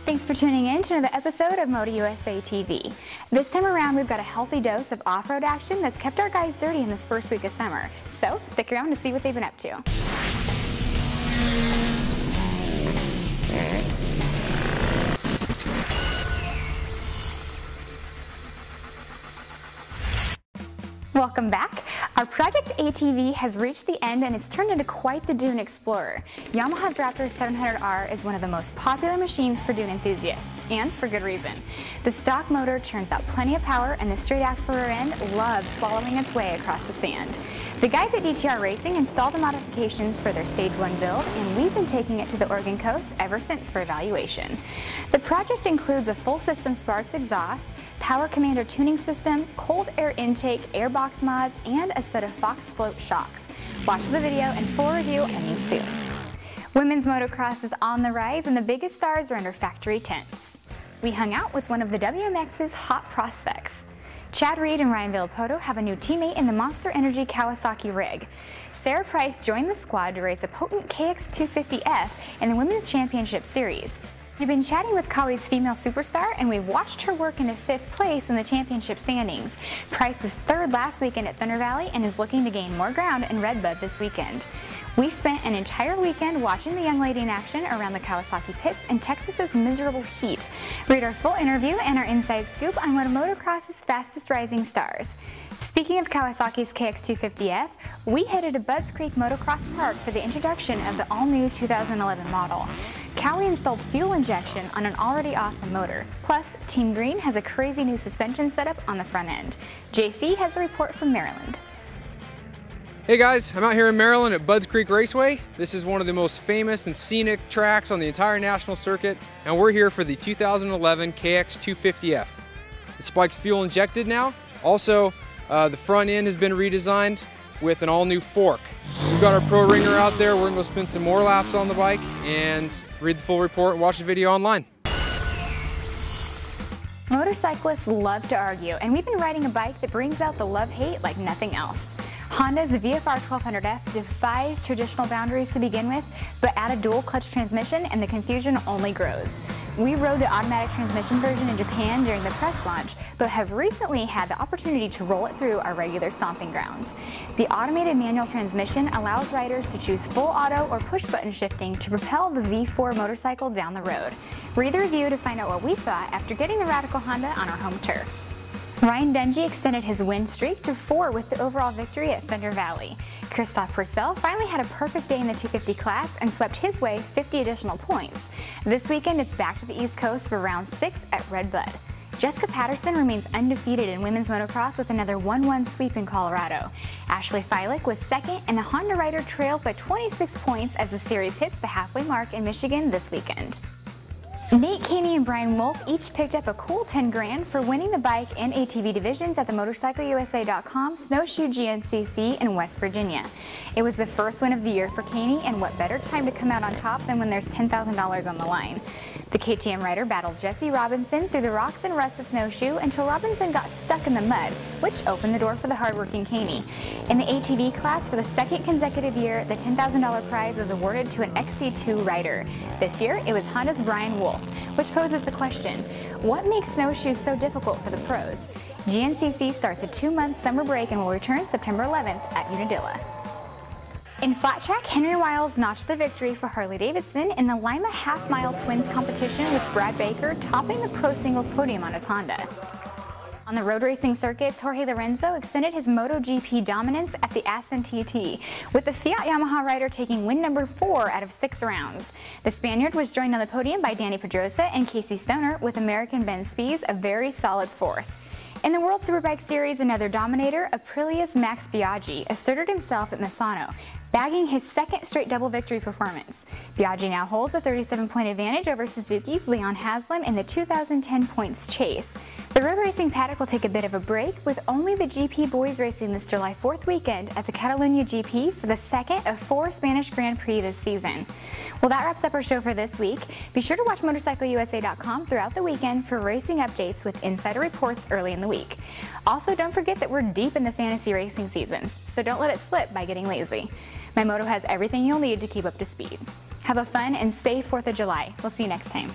Thanks for tuning in to another episode of MotoUSA TV. This time around, we've got a healthy dose of off-road action that's kept our guys dirty in this first week of summer. So stick around to see what they've been up to. Welcome back. Our Project ATV has reached the end and it's turned into quite the dune explorer. Yamaha's Raptor 700R is one of the most popular machines for dune enthusiasts, and for good reason. The stock motor churns out plenty of power and the straight axle rear end loves swallowing its way across the sand. The guys at DTR Racing installed the modifications for their Stage 1 build, and we've been taking it to the Oregon coast ever since for evaluation. The project includes a full system Sparks exhaust, Power Commander tuning system, cold air intake, airbox mods, and a set of Fox float shocks. Watch the video and full review ending soon. Women's motocross is on the rise and the biggest stars are under factory tents. We hung out with one of the WMX's hot prospects. Chad Reed and Ryan Villapoto have a new teammate in the Monster Energy Kawasaki rig. Sara Price joined the squad to race a potent KX250F in the Women's Championship Series. We've been chatting with Kali's female superstar, and we watched her work into 5th place in the championship standings. Price was 3rd last weekend at Thunder Valley and is looking to gain more ground in Redbud this weekend. We spent an entire weekend watching the young lady in action around the Kawasaki pits in Texas's miserable heat. Read our full interview and our inside scoop on one of motocross's fastest rising stars. Speaking of Kawasaki's KX250F, we headed to Budds Creek Motocross Park for the introduction of the all-new 2011 model. Kali installed fuel injection on an already awesome motor. Plus, Team Green has a crazy new suspension setup on the front end. JC has the report from Maryland. Hey guys, I'm out here in Maryland at Budds Creek Raceway. This is one of the most famous and scenic tracks on the entire national circuit, and we're here for the 2011 KX250F. The spike's fuel injected now. Also, the front end has been redesigned with an all-new fork. We've got our pro ringer out there. We're gonna go spin some more laps on the bike and read the full report and watch the video online. Motorcyclists love to argue, and we've been riding a bike that brings out the love-hate like nothing else. Honda's VFR1200F defies traditional boundaries to begin with, but add a dual clutch transmission and the confusion only grows. We rode the automatic transmission version in Japan during the press launch, but have recently had the opportunity to roll it through our regular stomping grounds. The automated manual transmission allows riders to choose full auto or push button shifting to propel the V4 motorcycle down the road. Read the review to find out what we thought after getting the Radical Honda on our home turf. Ryan Dungey extended his win streak to 4 with the overall victory at Thunder Valley. Christoph Purcell finally had a perfect day in the 250 class and swept his way 50 additional points. This weekend it's back to the East Coast for round 6 at Redbud. Jessica Patterson remains undefeated in women's motocross with another 1-1 sweep in Colorado. Ashley Feilich was 2nd, and the Honda rider trails by 26 points as the series hits the halfway mark in Michigan this weekend. Nate Caney and Brian Wolf each picked up a cool 10 grand for winning the bike and ATV divisions at the MotorcycleUSA.com Snowshoe GNCC in West Virginia. It was the first win of the year for Caney, and what better time to come out on top than when there's $10,000 on the line. The KTM rider battled Jesse Robinson through the rocks and ruts of Snowshoe until Robinson got stuck in the mud, which opened the door for the hardworking Caney. In the ATV class, for the 2nd consecutive year, the $10,000 prize was awarded to an XC2 rider. This year, it was Honda's Brian Wolf, which poses the question, what makes snowshoes so difficult for the pros? GNCC starts a 2-month summer break and will return September 11th at Unadilla. In flat track, Henry Wiles notched the victory for Harley-Davidson in the Lima half-mile twins competition with Brad Baker topping the pro singles podium on his Honda. On the road racing circuits, Jorge Lorenzo extended his MotoGP dominance at the Assen TT, with the Fiat Yamaha rider taking win number 4 out of 6 rounds. The Spaniard was joined on the podium by Danny Pedrosa and Casey Stoner, with American Ben Spies a very solid 4th. In the World Superbike Series, another dominator, Aprilia's Max Biaggi, asserted himself at Misano, bagging his 2nd straight double victory performance. Biaggi now holds a 37-point advantage over Suzuki's Leon Haslam in the 2010 points chase. The road racing paddock will take a bit of a break, with only the GP boys racing this July 4th weekend at the Catalunya GP for the 2nd of 4 Spanish Grand Prix this season. Well, that wraps up our show for this week. Be sure to watch MotorcycleUSA.com throughout the weekend for racing updates with insider reports early in the week. Also, don't forget that we're deep in the fantasy racing seasons, so don't let it slip by getting lazy. My Moto has everything you'll need to keep up to speed. Have a fun and safe 4th of July. We'll see you next time.